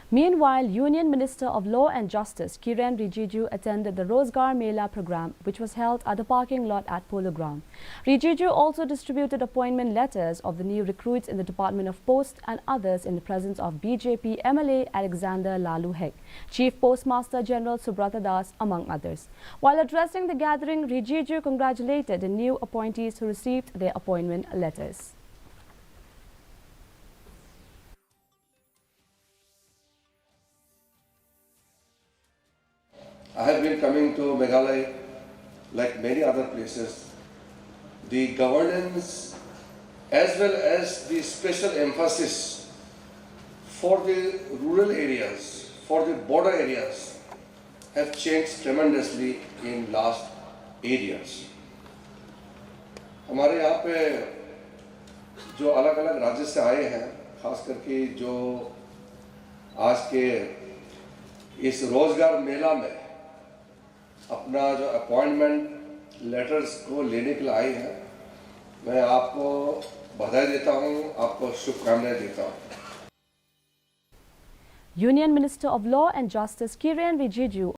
Meanwhile, Union Minister of Law and Justice Kiren Rijiju attended the Rozgar Mela program, which was held at the parking lot at Polo Ground. Rijiju also distributed appointment letters of the new recruits in the Department of Post and others in the presence of BJP MLA Alexander Lalu Hek, Chief Postmaster General Subrata Das, among others. While addressing the gathering, Rijiju congratulated the new appointees who received their appointment letters. I have been coming to Meghalaya like many other places. The governance as well as the special emphasis for the rural areas, for the border areas have changed tremendously in last 8 years. हमारे यहाँ पे जो अलग अलग राज्य से आए हैं, खास करके जो आज के इस रोजगार मेला में अपना जो अपॉइंटमेंट लेटर्स को लेने के लिए आए हैं, मैं आपको बधाई देता हूं, आपको शुभकामनाएं देता हूं। Union Minister of Law and Justice Kiren Rijiju